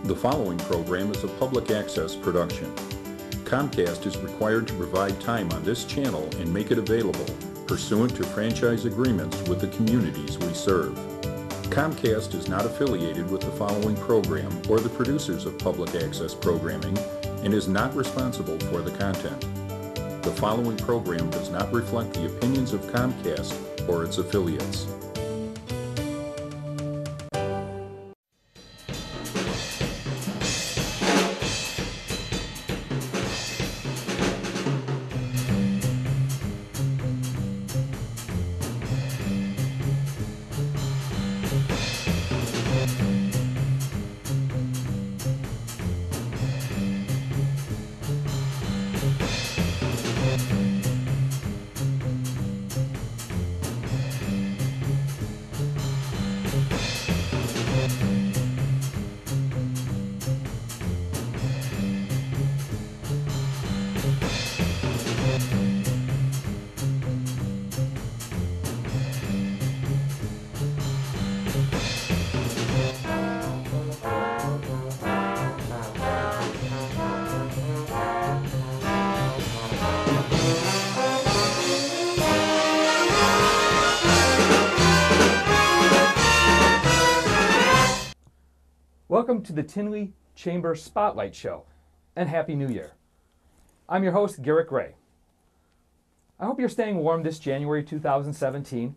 The following program is a public access production. Comcast is required to provide time on this channel and make it available pursuant to franchise agreements with the communities we serve. Comcast is not affiliated with the following program or the producers of public access programming and is not responsible for the content. The following program does not reflect the opinions of Comcast or its affiliates. Welcome to the Tinley Chamber Spotlight Show, and Happy New Year. I'm your host, Garrett Gray. I hope you're staying warm this January 2017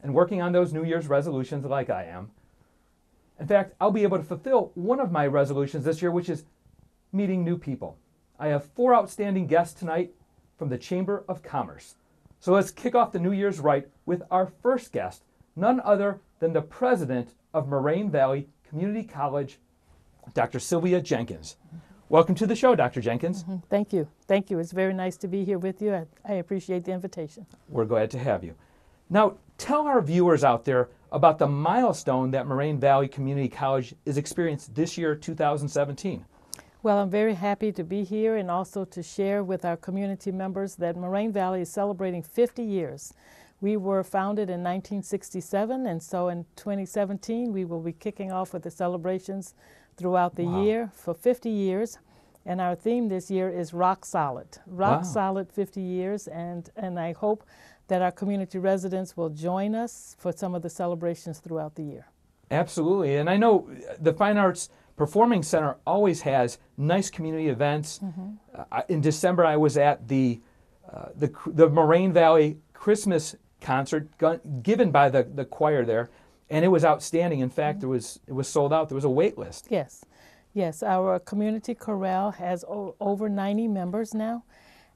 and working on those New Year's resolutions like I am. In fact, I'll be able to fulfill one of my resolutions this year, which is meeting new people. I have 4 outstanding guests tonight from the Chamber of Commerce. So let's kick off the New Year's right with our first guest, none other than the president of Moraine Valley Community College, Dr. Sylvia Jenkins. Welcome to the show, Dr. Jenkins. Thank you. Thank you. It's very nice to be here with you. I appreciate the invitation. We're glad to have you. Now, tell our viewers out there about the milestone that Moraine Valley Community College is experiencing this year, 2017. Well, I'm very happy to be here and also to share with our community members that Moraine Valley is celebrating 50 years. We were founded in 1967, and so in 2017 we will be kicking off with the celebrations throughout the year for 50 years. And our theme this year is Rock Solid. Rock Solid 50 years, and I hope that our community residents will join us for some of the celebrations throughout the year. Absolutely, and I know the Fine Arts Performing Center always has nice community events. In December I was at the Moraine Valley Christmas concert given by the choir there, and it was outstanding. In fact, it was sold out. There was a wait list. Yes, our community chorale has over 90 members now,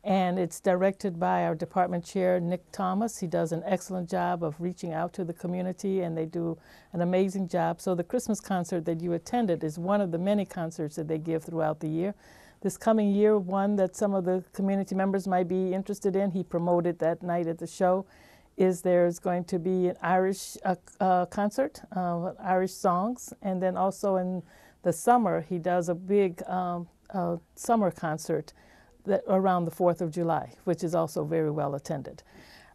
and it's directed by our department chair, Nick Thomas. He does an excellent job of reaching out to the community, and they do an amazing job. So the Christmas concert that you attended is one of the many concerts that they give throughout the year. This coming year, one that some of the community members might be interested in, he promoted that night at the show, is there's going to be an Irish concert, Irish songs, and then also in the summer he does a big summer concert around the 4th of July, which is also very well attended.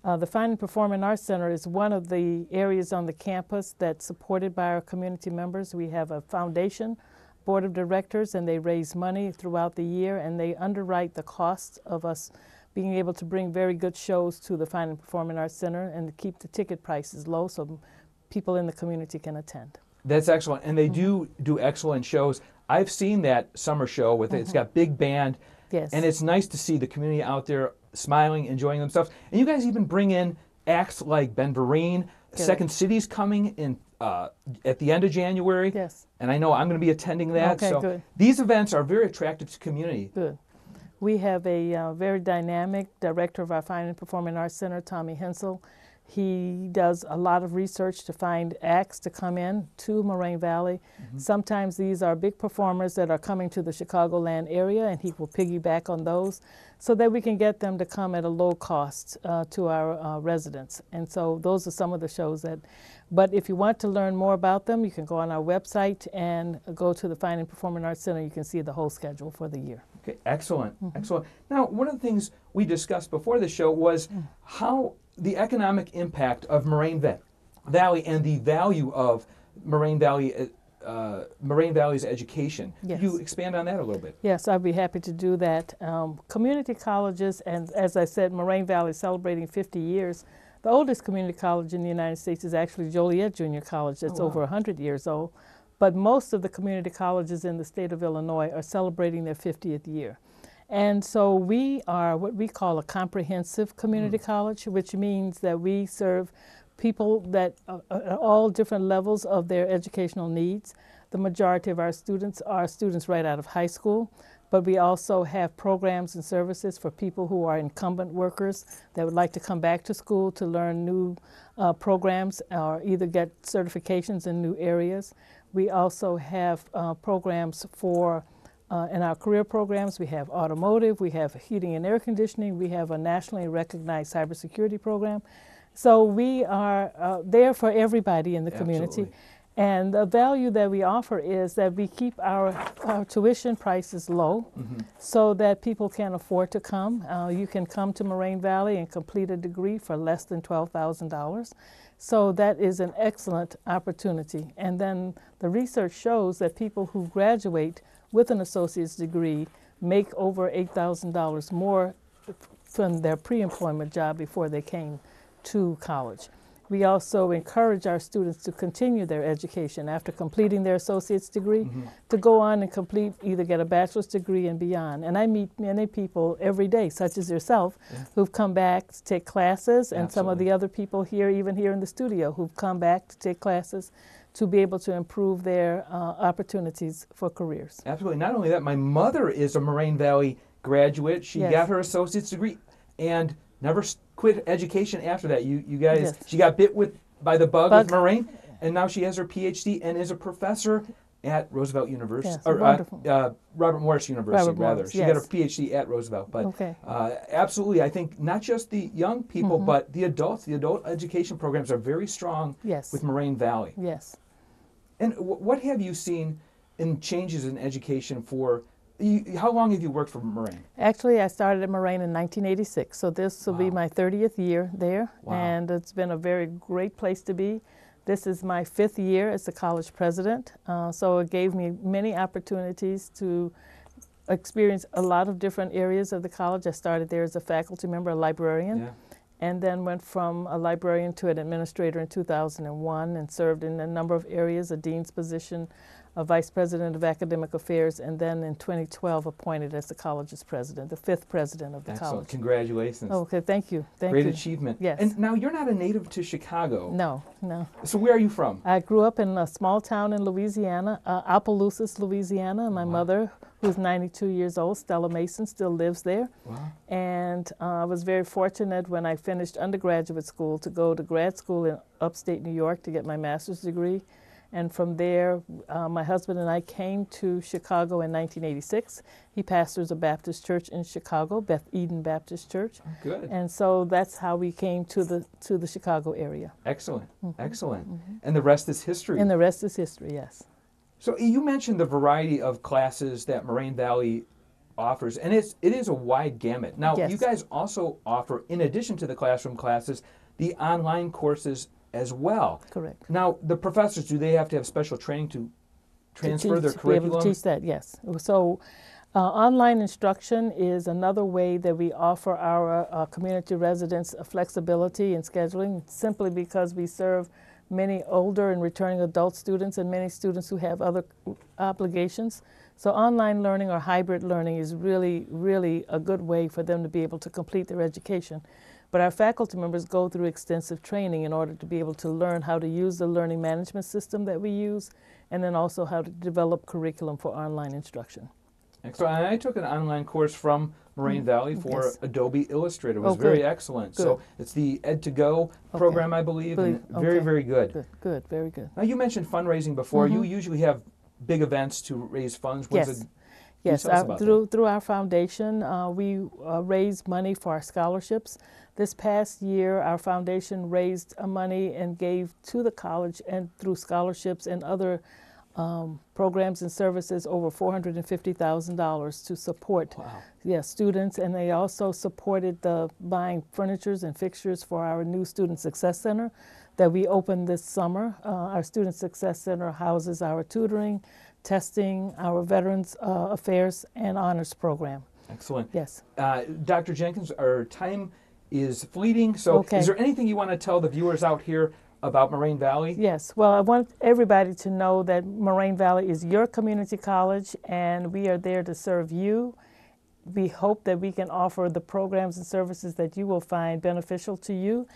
The Fine and Performing Arts Center is one of the areas on the campus that's supported by our community members. We have a foundation board of directors, and they raise money throughout the year, and they underwrite the costs of us being able to bring very good shows to the Fine and Performing Arts Center and to keep the ticket prices low so people in the community can attend. That's excellent, and they do excellent shows. I've seen that summer show with it's got big band, and it's nice to see the community out there smiling, enjoying themselves. And you guys even bring in acts like Ben Vereen. Second City's coming in at the end of January, and I know I'm going to be attending that. So these events are very attractive to the community. Good. We have a very dynamic director of our Fine and Performing Arts Center, Tommy Hensel. He does a lot of research to find acts to come in to Moraine Valley. Sometimes these are big performers that are coming to the Chicagoland area, and he will piggyback on those so that we can get them to come at a low cost to our residents. And so those are some of the shows that, but if you want to learn more about them, you can go on our website and go to the Fine and Performing Arts Center. You can see the whole schedule for the year. Okay, excellent, excellent. Now, one of the things we discussed before the show was how the economic impact of Moraine Valley and the value of Moraine Valley Moraine Valley's education. Yes. Could you expand on that a little bit? Yes, I'd be happy to do that. Community colleges, and as I said, Moraine Valley is celebrating 50 years. The oldest community college in the United States is actually Joliet Junior College. That's over 100 years old. But most of the community colleges in the state of Illinois are celebrating their 50th year. And so we are what we call a comprehensive community college, which means that we serve people that at all different levels of their educational needs. The majority of our students are students right out of high school, but we also have programs and services for people who are incumbent workers that would like to come back to school to learn new programs or either get certifications in new areas. We also have programs for, in our career programs, we have automotive, we have heating and air conditioning, we have a nationally recognized cybersecurity program. So we are there for everybody in the community. Absolutely. And the value that we offer is that we keep our tuition prices low so that people can afford to come. You can come to Moraine Valley and complete a degree for less than $12,000. So that is an excellent opportunity. And then the research shows that people who graduate with an associate's degree make over $8,000 more from their pre-employment job before they came to college. We also encourage our students to continue their education after completing their associate's degree, to go on and complete, either get a bachelor's degree and beyond. And I meet many people every day, such as yourself, who've come back to take classes, and some of the other people here, even here in the studio, who've come back to take classes to be able to improve their opportunities for careers. Absolutely. Not only that, my mother is a Moraine Valley graduate. She got her associate's degree and never quit education after that. You guys, she got bit by the bug with Moraine, and now she has her PhD and is a professor at Roosevelt University, or Robert Morris University, rather. She got her PhD at Roosevelt. But absolutely, I think not just the young people, but the adults. The adult education programs are very strong with Moraine Valley. Yes. And what have you seen in changes in education for? How long have you worked for Moraine? Actually, I started at Moraine in 1986, so this will be my 30th year there, and it's been a very great place to be. This is my 5th year as the college president, so it gave me many opportunities to experience a lot of different areas of the college. I started there as a faculty member, a librarian, and then went from a librarian to an administrator in 2001 and served in a number of areas, a dean's position, a vice president of academic affairs, and then in 2012 appointed as the college's president, the 5th president of the college. Congratulations. Okay, thank you. Great achievement. Yes. And now you're not a native to Chicago. No, no. So where are you from? I grew up in a small town in Louisiana, Opelousas, Louisiana. My mother, who's 92 years old, Stella Mason, still lives there. Wow. And I was very fortunate when I finished undergraduate school to go to grad school in upstate New York to get my master's degree. And from there, my husband and I came to Chicago in 1986. He pastors a Baptist church in Chicago, Beth Eden Baptist Church. Oh, good. And so that's how we came to the Chicago area. Excellent, excellent. And the rest is history. And the rest is history, yes. So you mentioned the variety of classes that Moraine Valley offers, and it is a wide gamut. Now, you guys also offer, in addition to the classroom classes, the online courses as well. Correct. Now, the professors, do they have to have special training to transfer their curriculum? To be able to teach that, yes. So online instruction is another way that we offer our community residents flexibility in scheduling, simply because we serve many older and returning adult students and many students who have other obligations. So online learning or hybrid learning is really, really a good way for them to be able to complete their education. But our faculty members go through extensive training in order to be able to learn how to use the learning management system that we use, and then also how to develop curriculum for online instruction. Excellent. I took an online course from Moraine Valley for Adobe Illustrator. It was very excellent. Good. So it's the Ed2Go program, I believe, and very, very good. Good, very good. Now, you mentioned fundraising before. You usually have big events to raise funds. Yes, through our foundation, we raise money for our scholarships. This past year, our foundation raised money and gave to the college, and through scholarships and other programs and services, over $450,000 to support students. And they also supported the buying furnitures and fixtures for our new Student Success Center that we opened this summer. Our Student Success Center houses our tutoring, testing, our Veterans Affairs, and Honors program. Excellent. Yes. Dr. Jenkins, our time is fleeting, so Okay. is there anything you want to tell the viewers out here about Moraine Valley? Yes. Well, I want everybody to know that Moraine Valley is your community college, and we are there to serve you. We hope that we can offer the programs and services that you will find beneficial to you.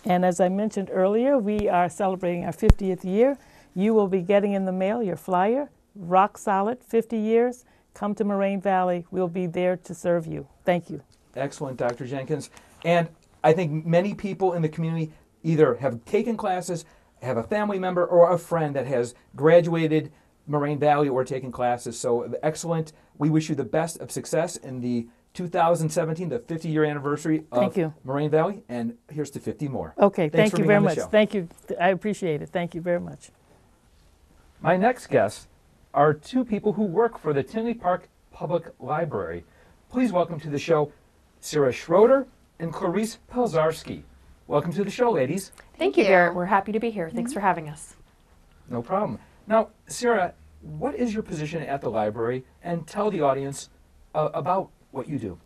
And as I mentioned earlier, we are celebrating our 50th year. You will be getting in the mail your flyer, rock solid, 50 years. Come to Moraine Valley. We'll be there to serve you. Thank you. Excellent, Dr. Jenkins. And I think many people in the community either have taken classes, have a family member or a friend that has graduated Moraine Valley or taken classes. So excellent. We wish you the best of success in the 2017, the 50-year anniversary of Moraine Valley. And here's to 50 more. Okay, Thanks thank you very much. Thank you. I appreciate it. Thank you very much. My next guests are two people who work for the Tinley Park Public Library. Please welcome to the show Sarah Schroeder and Clarice Pelczarski. Welcome to the show, ladies. Thank you, Garrett. We're happy to be here. Thanks for having us. No problem. Now, Sarah, what is your position at the library? And tell the audience about what you do.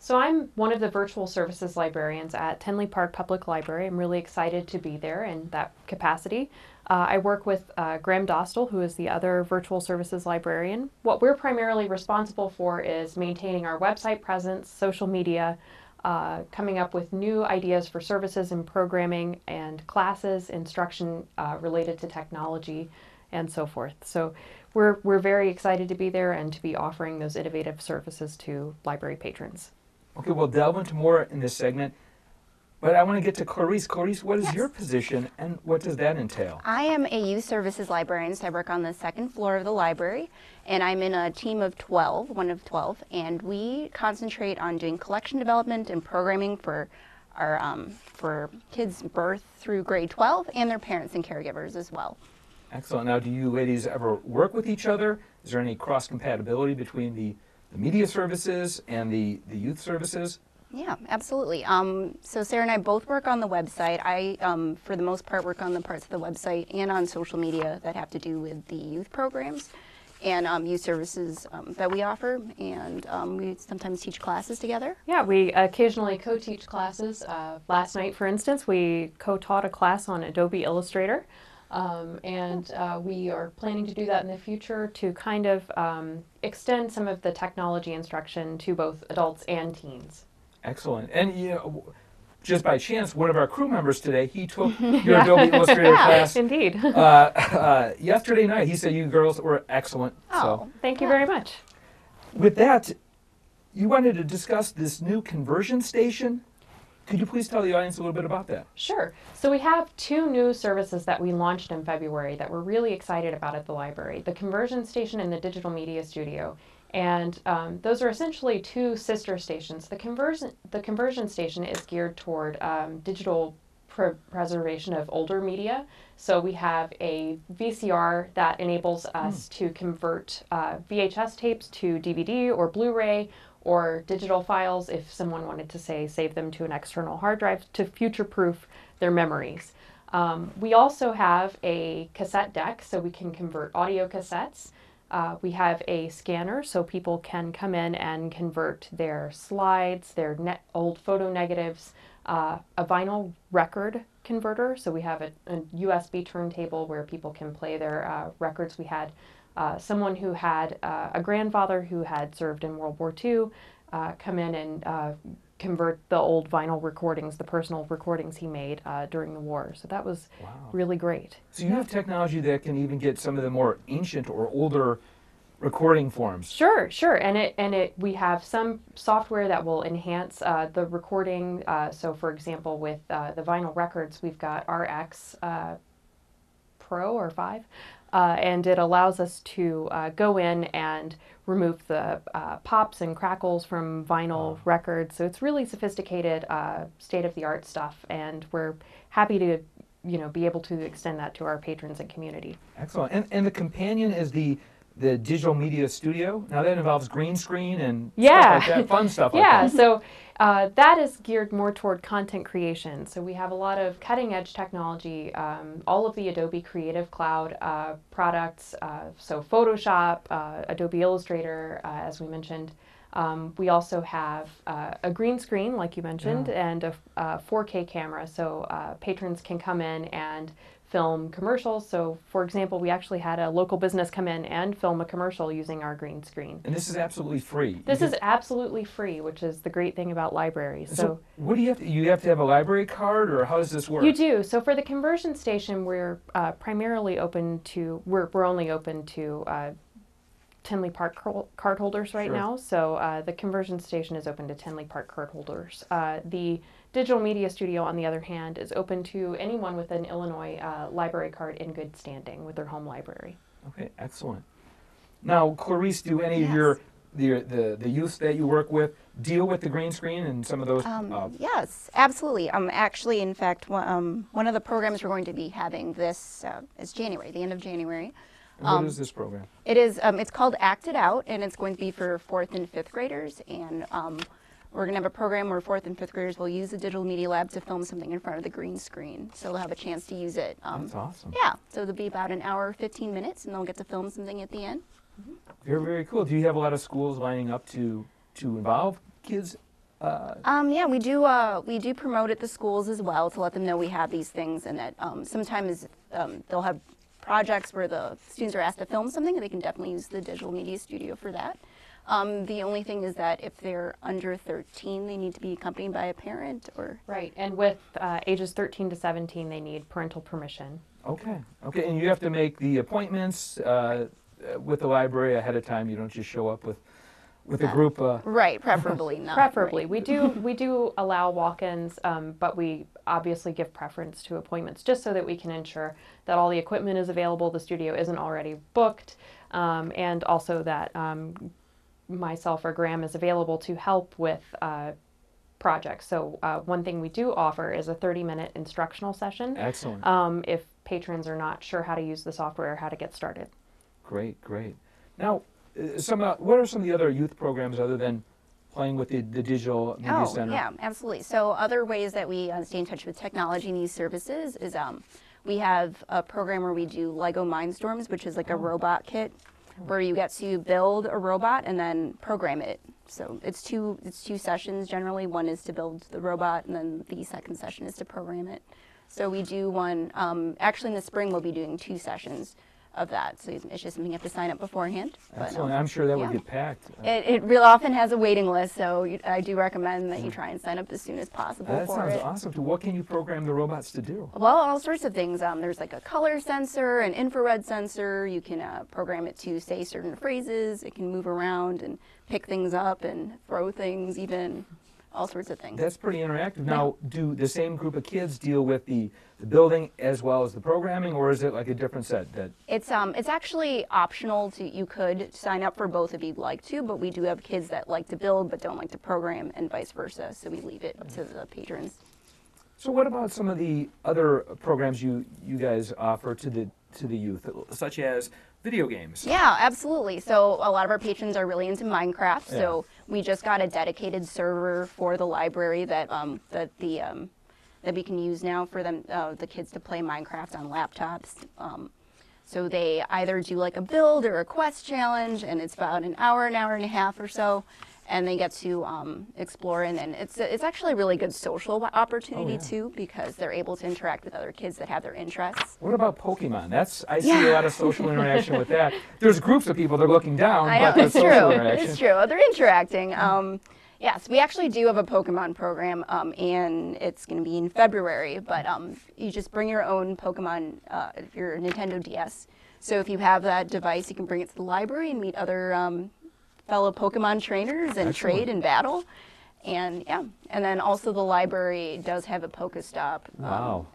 So I'm one of the virtual services librarians at Tinley Park Public Library. I'm really excited to be there in that capacity. I work with Graham Dostal, who is the other virtual services librarian. What we're primarily responsible for is maintaining our website presence, social media, coming up with new ideas for services and programming and classes, instruction related to technology, and so forth. So we're very excited to be there and to be offering those innovative services to library patrons. Okay, we'll delve into more in this segment, but I want to get to Clarice. Clarice, what is your position and what does that entail? I am a youth services librarian, so I work on the second floor of the library, and I'm in a team of 12, one of 12, and we concentrate on doing collection development and programming for our for kids birth through grade 12 and their parents and caregivers as well. Excellent. Now, do you ladies ever work with each other? Is there any cross-compatibility between the media services and the youth services? Yeah, absolutely. So Sarah and I both work on the website. I, for the most part, work on the parts of the website and on social media that have to do with the youth programs and youth services that we offer. And we sometimes teach classes together. Yeah, we occasionally co-teach classes. Last night, for instance, we co-taught a class on Adobe Illustrator. And we are planning to do that in the future to kind of extend some of the technology instruction to both adults and teens. Excellent. And you know, just by chance, one of our crew members today, he took your Adobe Illustrator class. Indeed. Yesterday night. He said you girls were excellent. Oh, so thank you very much. with that, you wanted to discuss this new conversion station. Could you please tell the audience a little bit about that? Sure. So we have two new services that we launched in February that we're really excited about at the library, the Conversion Station and the Digital Media Studio. And those are essentially two sister stations. The Conversion Station is geared toward digital preservation of older media. So we have a VCR that enables us to convert VHS tapes to DVD or Blu-ray, or digital files if someone wanted to, say, save them to an external hard drive to future-proof their memories. We also have a cassette deck, so we can convert audio cassettes. We have a scanner, so people can come in and convert their slides, their old photo negatives, a vinyl record converter, so we have a USB turntable where people can play their records. We had someone who had a grandfather who had served in World War II come in and convert the old vinyl recordings, the personal recordings he made during the war. So that was really great. So you have technology that can even get some of the more ancient or older recording forms. Sure. And we have some software that will enhance the recording. So for example, with the vinyl records, we've got RX Pro or 5. And it allows us to go in and remove the pops and crackles from vinyl records. So it's really sophisticated, state-of-the-art stuff, and we're happy to, be able to extend that to our patrons and community. Excellent. And the companion is the the digital media studio. Now that involves green screen and Yeah. stuff like that, fun stuff like Yeah, that. so that is geared more toward content creation. So we have a lot of cutting edge technology, all of the Adobe Creative Cloud products, so Photoshop, Adobe Illustrator, as we mentioned. We also have a green screen, like you mentioned, and a 4K camera, so patrons can come in and film commercials. So, for example, we actually had a local business come in and film a commercial using our green screen. And this is absolutely free. This is absolutely free, which is the great thing about libraries. So what do you have to have a library card, or how does this work? You do. So for the conversion station, we're primarily open to, we're only open to Tinley Park card holders right now. So the conversion station is open to Tinley Park card holders. The Digital Media Studio, on the other hand, is open to anyone with an Illinois library card in good standing with their home library. Okay, excellent. Now, Clarice, do any of your the youth that you work with deal with the green screen and some of those? Yes, absolutely. Actually, in fact, one of the programs we're going to be having this is January, the end of January. And what is this program? It is. It's called Act It Out, and it's going to be for 4th and 5th graders. And we're going to have a program where 4th and 5th graders will use the Digital Media Lab to film something in front of the green screen. So they'll have a chance to use it. That's awesome. Yeah. So it'll be about an hour, 15 minutes, and they'll get to film something at the end. Very, very cool. Do you have a lot of schools lining up to involve kids? Yeah, we do promote at the schools as well to let them know we have these things, and that sometimes they'll have projects where the students are asked to film something, and they can definitely use the Digital Media Studio for that. The only thing is that if they're under 13, they need to be accompanied by a parent or... Right, and with ages 13 to 17, they need parental permission. Okay, okay, and you have to make the appointments with the library ahead of time. You don't just show up with a group. Right, preferably not. Preferably. Right. We do allow walk-ins, but we obviously give preference to appointments just so that we can ensure that all the equipment is available, the studio isn't already booked, and also that myself or Graham is available to help with projects. So one thing we do offer is a 30-minute instructional session. Excellent. If patrons are not sure how to use the software or how to get started. Great, great. Now, what are some of the other youth programs other than playing with the Digital Media Center? Oh, yeah, absolutely. So other ways that we stay in touch with technology and these services is we have a program where we do Lego Mindstorms, which is like a robot kit, where you get to build a robot and then program it. So it's two sessions generally. One is to build the robot, and then the second session is to program it. So we do one, actually in the spring we'll be doing 2 sessions of that. So it's just something you have to sign up beforehand. Excellent. I'm sure that would get packed. It real often has a waiting list, so I do recommend that you try and sign up as soon as possible That for it. sounds awesome. What can you program the robots to do? Well, all sorts of things. There's like a color sensor, an infrared sensor. You can program it to say certain phrases. It can move around and pick things up and throw things, even all sorts of things. That's pretty interactive. Now, do the same group of kids deal with the building as well as the programming, or is it like a different set? It's actually optional. You could sign up for both if you'd like to, but we do have kids that like to build but don't like to program, and vice versa. So we leave it to the patrons. So what about some of the other programs you guys offer to the youth, such as video games? Yeah, absolutely. So a lot of our patrons are really into Minecraft. So we just got a dedicated server for the library that that we can use now for them, the kids to play Minecraft on laptops. So they either do like a build or a quest challenge, and it's about an hour and a half or so, and they get to explore, and it's actually a really good social opportunity too, because they're able to interact with other kids that have their interests. What about Pokemon? I see a lot of social interaction with that. There's groups of people that are looking down, but that's social interaction. It's true. They're interacting. Yes, we actually do have a Pokemon program, and it's going to be in February, but you just bring your own Pokemon if you're a Nintendo DS. So if you have that device, you can bring it to the library and meet other fellow Pokemon trainers and trade and battle. And and then also the library does have a Pokestop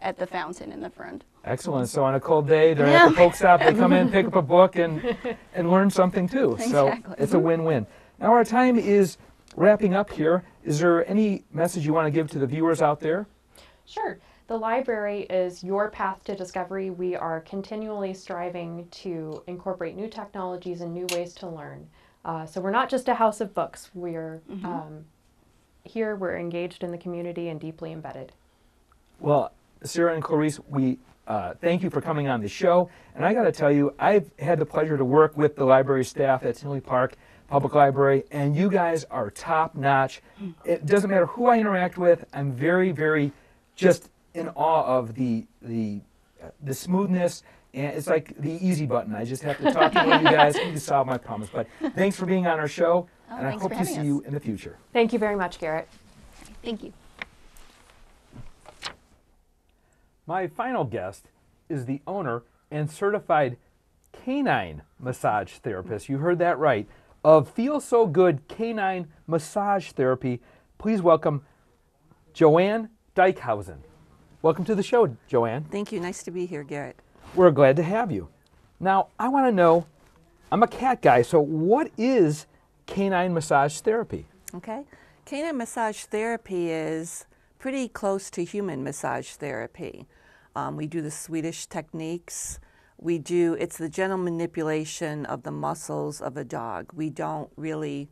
at the fountain in the front. Excellent. So on a cold day, they're at the Pokestop, they come in, pick up a book, and learn something too. So it's a win-win. Now our time is wrapping up here. Is there any message you want to give to the viewers out there? Sure. The library is your path to discovery. We are continually striving to incorporate new technologies and new ways to learn. So we're not just a house of books. We're here, we're engaged in the community and deeply embedded. Well, Sarah and Clarice, we thank you for coming on the show. And I got to tell you, I've had the pleasure to work with the library staff at Tinley Park Public Library, and you guys are top notch. It doesn't matter who I interact with. I'm very, very just in awe of the smoothness, and it's like the easy button. I just have to talk to one of you guys and you solve my problems. But thanks for being on our show, and I hope to see you in the future. Thank you very much, Garrett. Thank you. My final guest is the owner and certified canine massage therapist. You heard that right. Of Feel So Good Canine Massage Therapy, please welcome JoAnne Dykhuizen. Welcome to the show, JoAnne. Thank you. Nice to be here, Garrett. We're glad to have you. Now, I want to know, I'm a cat guy, so what is canine massage therapy? Okay. Canine massage therapy is pretty close to human massage therapy. We do the Swedish techniques. It's the gentle manipulation of the muscles of a dog. We don't really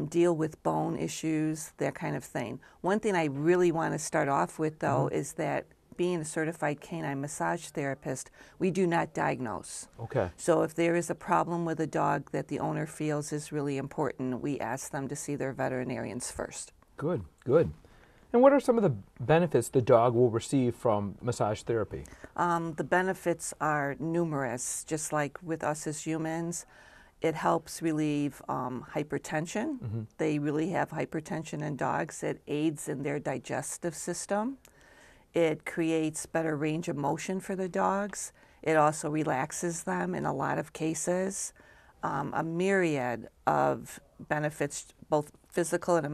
deal with bone issues, that kind of thing. One thing I really want to start off with, though, is that being a certified canine massage therapist, we do not diagnose. Okay. So if there is a problem with a dog that the owner feels is really important, we ask them to see their veterinarians first. Good, good. And what are some of the benefits the dog will receive from massage therapy? The benefits are numerous, just like with us as humans. It helps relieve hypertension. They really have hypertension in dogs. It aids in their digestive system. It creates better range of motion for the dogs. It also relaxes them in a lot of cases. A myriad of benefits, both physical and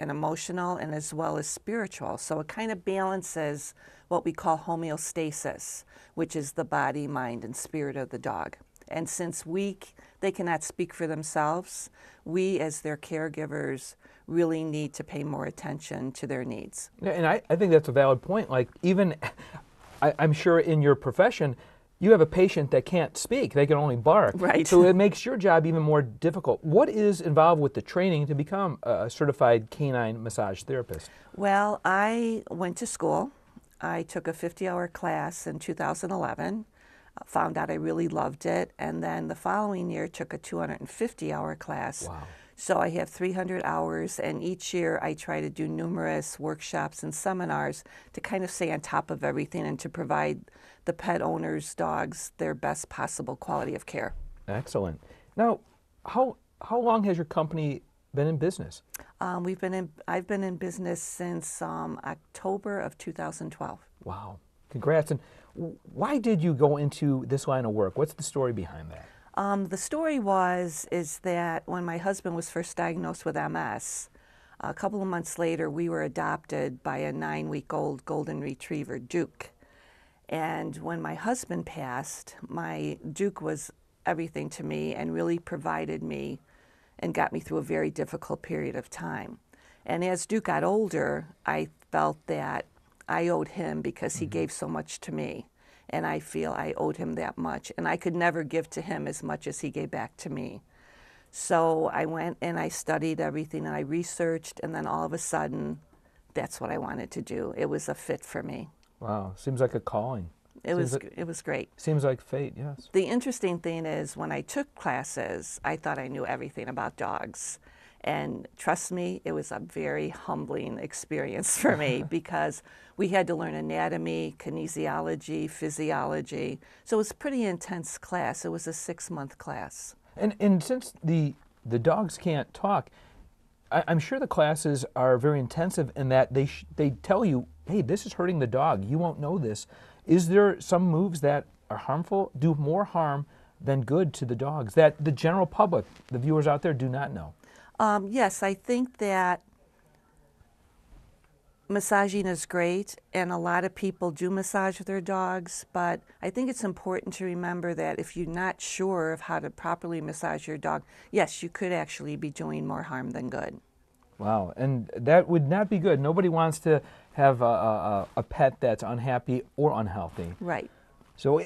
emotional, and as well as spiritual. So it kind of balances what we call homeostasis, which is the body, mind, and spirit of the dog. And since they cannot speak for themselves, we as their caregivers really need to pay more attention to their needs. Yeah, and I think that's a valid point. Like, even, I'm sure in your profession, you have a patient that can't speak. They can only bark. Right. So it makes your job even more difficult. What is involved with the training to become a certified canine massage therapist? Well, I went to school. I took a 50-hour class in 2011, found out I really loved it, and then the following year took a 250-hour class. Wow. So I have 300 hours, and each year I try to do numerous workshops and seminars to kind of stay on top of everything and to provide the pet owners' dogs their best possible quality of care. Excellent. Now, how long has your company been in business? I've been in business since October of 2012. Wow. Congrats. And why did you go into this line of work? What's the story behind that? The story is that when my husband was first diagnosed with MS, a couple of months later we were adopted by a 9-week-old golden retriever, Duke. And when my husband passed, my Duke was everything to me and really provided me and got me through a very difficult period of time. And as Duke got older, I felt that I owed him because he gave so much to me. And I feel I owed him that much. And I could never give to him as much as he gave back to me. So I went and I studied everything and I researched, and then all of a sudden, that's what I wanted to do. It was a fit for me. Wow. Seems like a calling. It was great. Seems like fate, yes. The interesting thing is when I took classes, I thought I knew everything about dogs. And trust me, it was a very humbling experience for me because we had to learn anatomy, kinesiology, physiology. So it was a pretty intense class. It was a 6-month class. And since the dogs can't talk, I'm sure the classes are very intensive in that they tell you, hey, this is hurting the dog. You won't know this. Is there some moves that are harmful, do more harm than good to the dogs that the general public, the viewers out there, do not know? Yes, I think that massaging is great, and a lot of people do massage their dogs, but I think it's important to remember that if you're not sure of how to properly massage your dog, yes, you could actually be doing more harm than good. Wow, and that would not be good. Nobody wants to have a pet that's unhappy or unhealthy. Right. So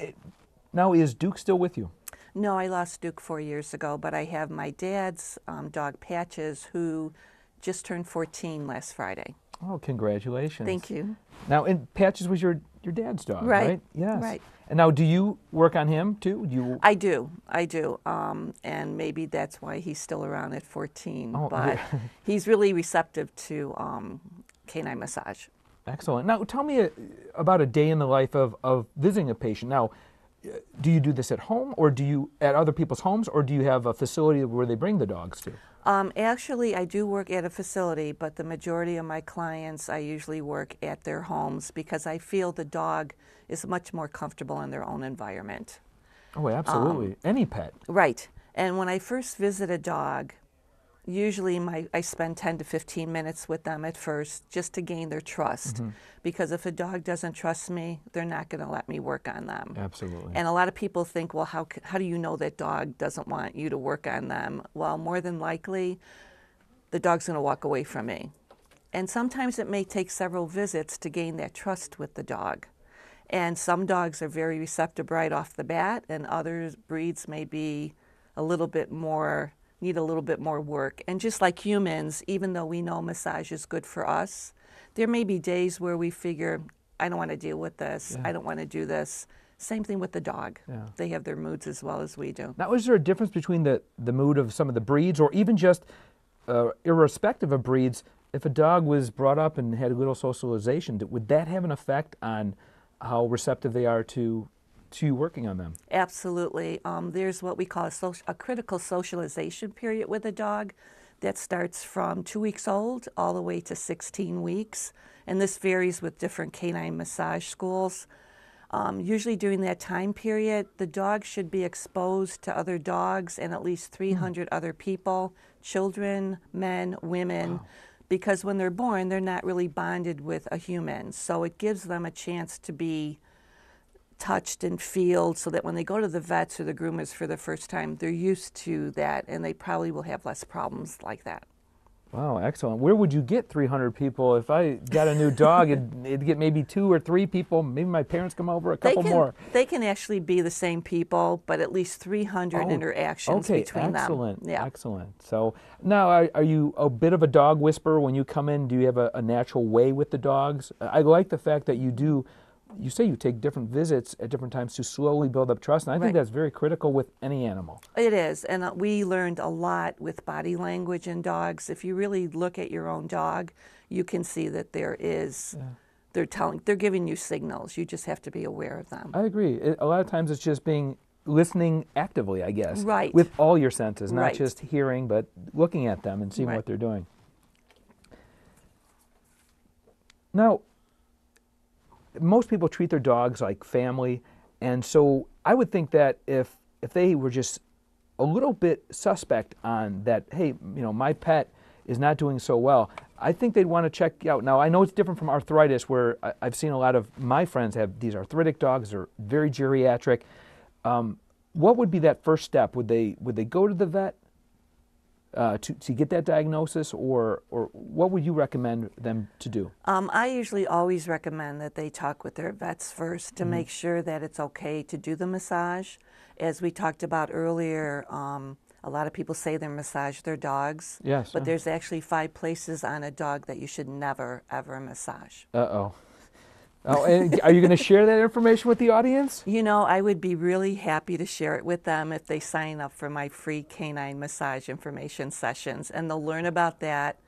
now is Duke still with you? No, I lost Duke 4 years ago, but I have my dad's dog Patches, who just turned 14 last Friday. Oh, congratulations. Thank you. Now, and Patches was your dad's dog, right? Yes. Right. And now, do you work on him too? I do. And maybe that's why he's still around at 14. Oh, but yeah. he's really receptive to canine massage. Excellent. Now, tell me about a day in the life of visiting a patient. Now, do you do this at home, or do you at other people's homes, or do you have a facility where they bring the dogs to? Actually, I do work at a facility, but the majority of my clients, I usually work at their homes because I feel the dog is much more comfortable in their own environment. Oh, absolutely. Any pet. Right. And when I first visit a dog, usually I spend 10 to 15 minutes with them at first just to gain their trust. Because if a dog doesn't trust me, they're not going to let me work on them. Absolutely. And a lot of people think, well, how do you know that dog doesn't want you to work on them? Well, more than likely, the dog's going to walk away from me. And sometimes it may take several visits to gain that trust with the dog. And some dogs are very receptive right off the bat, and other breeds may be a little bit more, need a little bit more work. And just like humans, even though we know massage is good for us, there may be days where we figure, I don't want to deal with this, I don't want to do this. Same thing with the dog. They have their moods as well as we do. Now, is there a difference between the mood of some of the breeds, or even just irrespective of breeds, if a dog was brought up and had a little socialization, would that have an effect on how receptive they are to you working on them? Absolutely. There's what we call a critical socialization period with a dog that starts from 2 weeks old all the way to 16 weeks. And this varies with different canine massage schools. Usually during that time period, the dog should be exposed to other dogs and at least 300 other people, children, men, women. Wow. Because when they're born, they're not really bonded with a human. So it gives them a chance to be touched and feel so that when they go to the vets or the groomers for the first time, they're used to that and they probably will have less problems like that. Wow, excellent. Where would you get 300 people? If I got a new dog, it'd get maybe 2 or 3 people. Maybe my parents come over, a couple more. They can actually be the same people, but at least 300 interactions between excellent, them. Yeah. Excellent. So now, are you a bit of a dog whisperer when you come in? Do you have a natural way with the dogs? I like the fact that you say you take different visits at different times to slowly build up trust, and I think that's very critical with any animal. It is, and we learned a lot with body language in dogs. If you really look at your own dog, you can see that there is, they're giving you signals. You just have to be aware of them. I agree. A lot of times it's just listening actively, I guess. Right. With all your senses, not just hearing, but looking at them and seeing what they're doing. Now, most people treat their dogs like family, and so I would think that if they were just a little bit suspect on that, hey, my pet is not doing so well, I think they'd want to check out. Now, I know it's different from arthritis, where I've seen a lot of my friends have these arthritic dogs. They're very geriatric. What would be that first step? Would they go to the vet to get that diagnosis, or what would you recommend them to do? I usually always recommend that they talk with their vets first to make sure that it's okay to do the massage. As we talked about earlier, a lot of people say they massage their dogs, but there's actually 5 places on a dog that you should never, ever massage. Uh-oh. Oh, and are you going to share that information with the audience? I would be really happy to share it with them if they sign up for my free canine massage information sessions. And they'll learn about that,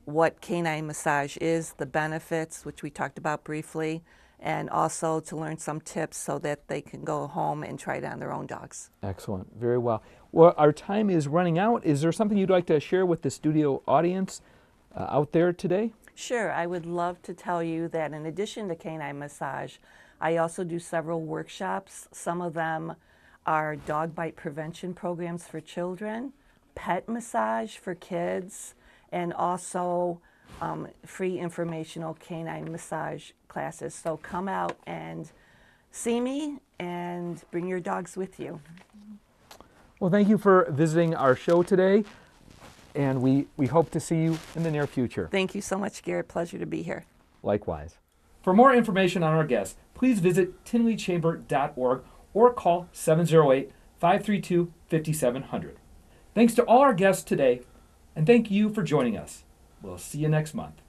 what canine massage is, the benefits, which we talked about briefly, and also to learn some tips so that they can go home and try it on their own dogs. Excellent. Very well. Well, our time is running out. Is there something you'd like to share with the studio audience out there today? Sure. I would love to tell you that in addition to canine massage, I also do several workshops. Some of them are dog bite prevention programs for children, pet massage for kids, and also free informational canine massage classes. So come out and see me and bring your dogs with you. Well, thank you for visiting our show today, and we hope to see you in the near future. Thank you so much, Garrett. Pleasure to be here. Likewise. For more information on our guests, please visit tinleychamber.org or call 708-532-5700. Thanks to all our guests today, and thank you for joining us. We'll see you next month.